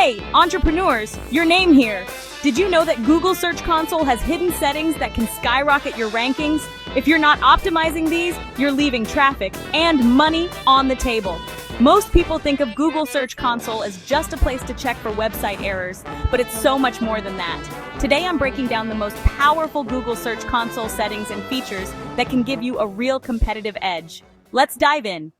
Hey, entrepreneurs, your name here. Did you know that Google Search Console has hidden settings that can skyrocket your rankings? If you're not optimizing these, you're leaving traffic and money on the table. Most people think of Google Search Console as just a place to check for website errors, but it's so much more than that. Today I'm breaking down the most powerful Google Search Console settings and features that can give you a real competitive edge. Let's dive in.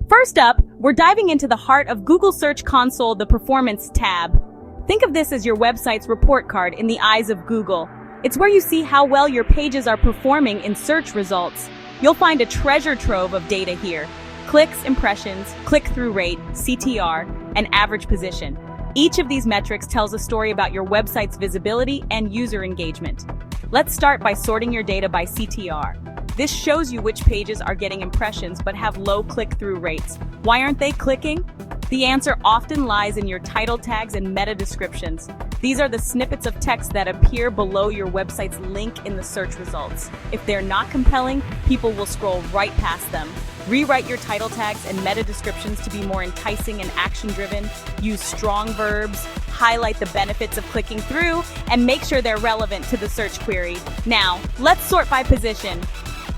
First up, we're diving into the heart of Google Search Console, the Performance tab. Think of this as your website's report card in the eyes of Google. It's where you see how well your pages are performing in search results. You'll find a treasure trove of data here. Clicks, impressions, click-through rate, CTR, and average position. Each of these metrics tells a story about your website's visibility and user engagement. Let's start by sorting your data by CTR. This shows you which pages are getting impressions but have low click-through rates. Why aren't they clicking? The answer often lies in your title tags and meta descriptions. These are the snippets of text that appear below your website's link in the search results. If they're not compelling, people will scroll right past them. Rewrite your title tags and meta descriptions to be more enticing and action-driven. Use strong verbs, highlight the benefits of clicking through, and make sure they're relevant to the search query. Now, let's sort by position.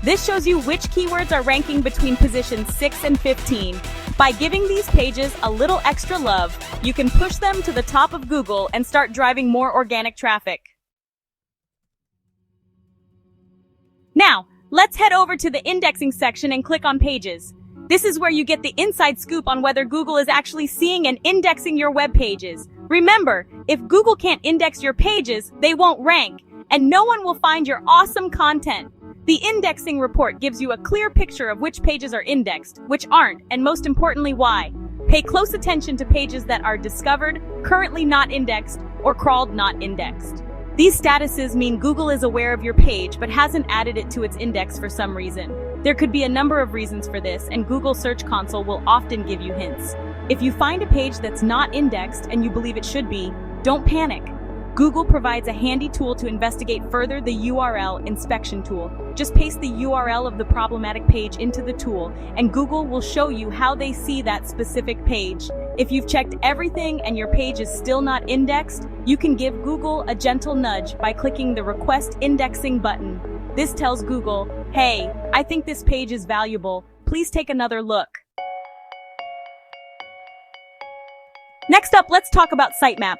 This shows you which keywords are ranking between positions 6 and 15. By giving these pages a little extra love, you can push them to the top of Google and start driving more organic traffic. Now, let's head over to the indexing section and click on Pages. This is where you get the inside scoop on whether Google is actually seeing and indexing your web pages. Remember, if Google can't index your pages, they won't rank, and no one will find your awesome content. The indexing report gives you a clear picture of which pages are indexed, which aren't, and most importantly, why. Pay close attention to pages that are discovered, currently not indexed, or crawled not indexed. These statuses mean Google is aware of your page but hasn't added it to its index for some reason. There could be a number of reasons for this, and Google Search Console will often give you hints. If you find a page that's not indexed and you believe it should be, don't panic. Google provides a handy tool to investigate further, the URL inspection tool. Just paste the URL of the problematic page into the tool, and Google will show you how they see that specific page. If you've checked everything and your page is still not indexed, you can give Google a gentle nudge by clicking the Request Indexing button. This tells Google, hey, I think this page is valuable. Please take another look. Next up, let's talk about sitemaps.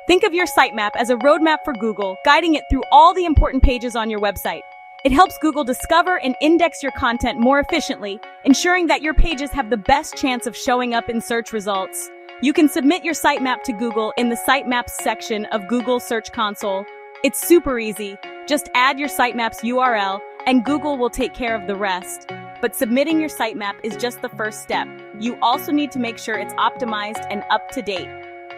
Think of your sitemap as a roadmap for Google, guiding it through all the important pages on your website. It helps Google discover and index your content more efficiently, ensuring that your pages have the best chance of showing up in search results. You can submit your sitemap to Google in the Sitemaps section of Google Search Console. It's super easy. Just add your sitemap's URL, and Google will take care of the rest. But submitting your sitemap is just the first step. You also need to make sure it's optimized and up to date.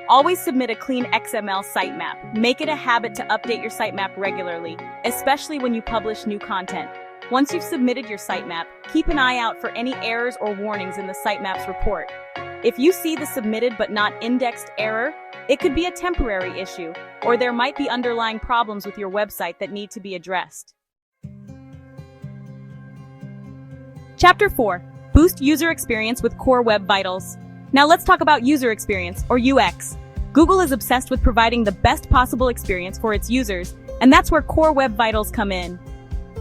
Always submit a clean XML sitemap. Make it a habit to update your sitemap regularly, especially when you publish new content. Once you've submitted your sitemap, keep an eye out for any errors or warnings in the sitemaps report. If you see the submitted but not indexed error, it could be a temporary issue, or there might be underlying problems with your website that need to be addressed. Chapter 4. Boost user experience with Core Web Vitals. Now let's talk about user experience, or UX. Google is obsessed with providing the best possible experience for its users, and that's where Core Web Vitals come in.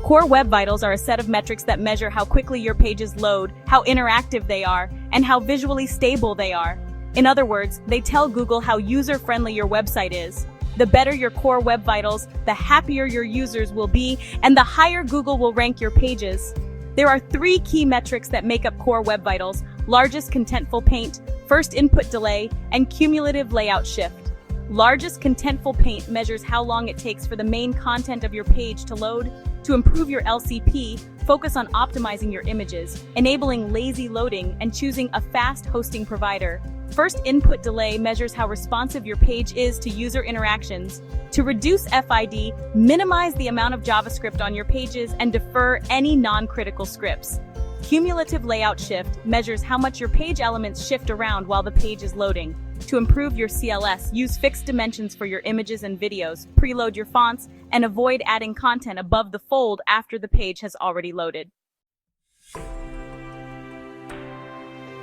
Core Web Vitals are a set of metrics that measure how quickly your pages load, how interactive they are, and how visually stable they are. In other words, they tell Google how user-friendly your website is. The better your Core Web Vitals, the happier your users will be, and the higher Google will rank your pages. There are 3 key metrics that make up Core Web Vitals: largest contentful paint, first input delay, and cumulative layout shift. Largest contentful paint measures how long it takes for the main content of your page to load. To improve your LCP, focus on optimizing your images, enabling lazy loading, and choosing a fast hosting provider. First input delay measures how responsive your page is to user interactions. To reduce FID, minimize the amount of JavaScript on your pages and defer any non-critical scripts. Cumulative layout shift measures how much your page elements shift around while the page is loading. To improve your CLS, use fixed dimensions for your images and videos, preload your fonts, and avoid adding content above the fold after the page has already loaded.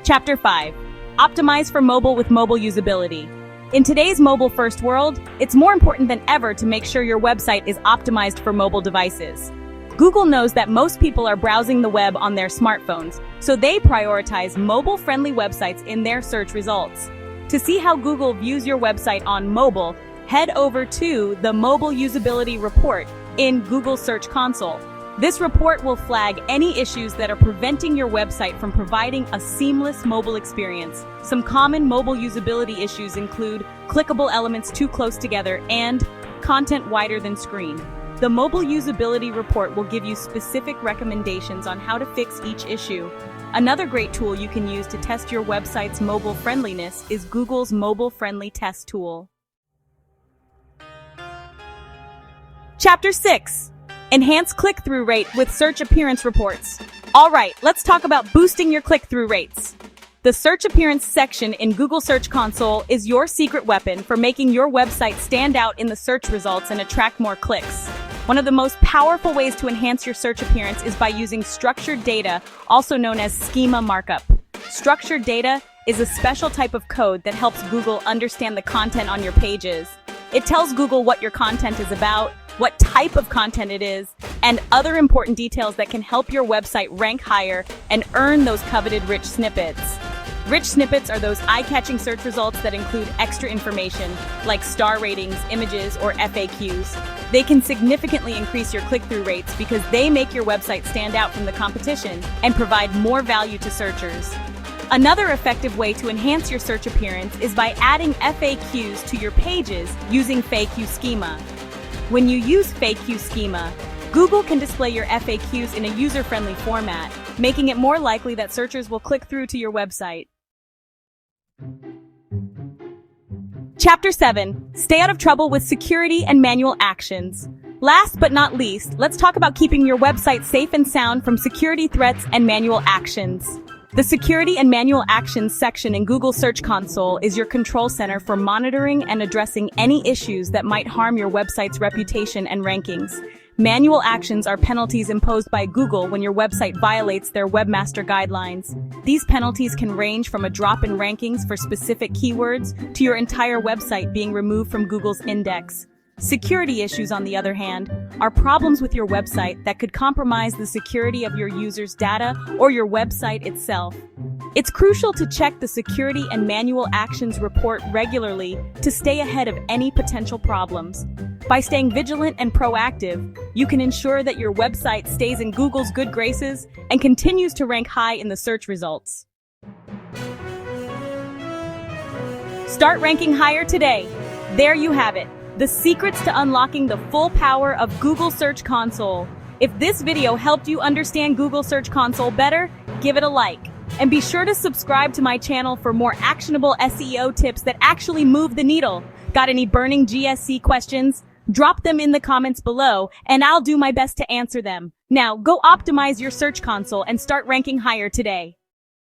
Chapter 5. Optimize for mobile with mobile usability. In today's mobile-first world, it's more important than ever to make sure your website is optimized for mobile devices. Google knows that most people are browsing the web on their smartphones, so they prioritize mobile-friendly websites in their search results. To see how Google views your website on mobile, head over to the Mobile Usability Report in Google Search Console. This report will flag any issues that are preventing your website from providing a seamless mobile experience. Some common mobile usability issues include clickable elements too close together and content wider than screen. The Mobile Usability Report will give you specific recommendations on how to fix each issue. Another great tool you can use to test your website's mobile friendliness is Google's Mobile Friendly Test tool. Chapter 6. Enhance click-through rate with search appearance reports. All right, let's talk about boosting your click-through rates. The search appearance section in Google Search Console is your secret weapon for making your website stand out in the search results and attract more clicks. One of the most powerful ways to enhance your search appearance is by using structured data, also known as schema markup. Structured data is a special type of code that helps Google understand the content on your pages. It tells Google what your content is about, what type of content it is, and other important details that can help your website rank higher and earn those coveted rich snippets. Rich snippets are those eye-catching search results that include extra information, like star ratings, images, or FAQs. They can significantly increase your click-through rates because they make your website stand out from the competition and provide more value to searchers. Another effective way to enhance your search appearance is by adding FAQs to your pages using FAQ schema. When you use FAQ schema, Google can display your FAQs in a user-friendly format, making it more likely that searchers will click through to your website. Chapter 7. Stay out of trouble with security and manual actions. Last but not least, let's talk about keeping your website safe and sound from security threats and manual actions. The Security and Manual Actions section in Google Search Console is your control center for monitoring and addressing any issues that might harm your website's reputation and rankings. Manual actions are penalties imposed by Google when your website violates their webmaster guidelines. These penalties can range from a drop in rankings for specific keywords to your entire website being removed from Google's index. Security issues, on the other hand, are problems with your website that could compromise the security of your users' data or your website itself. It's crucial to check the Security and Manual Actions report regularly to stay ahead of any potential problems. By staying vigilant and proactive, you can ensure that your website stays in Google's good graces and continues to rank high in the search results. Start ranking higher today. There you have it. The secrets to unlocking the full power of Google Search Console. If this video helped you understand Google Search Console better, give it a like. And be sure to subscribe to my channel for more actionable SEO tips that actually move the needle. Got any burning GSC questions? Drop them in the comments below, and I'll do my best to answer them. Now, go optimize your Search Console and start ranking higher today.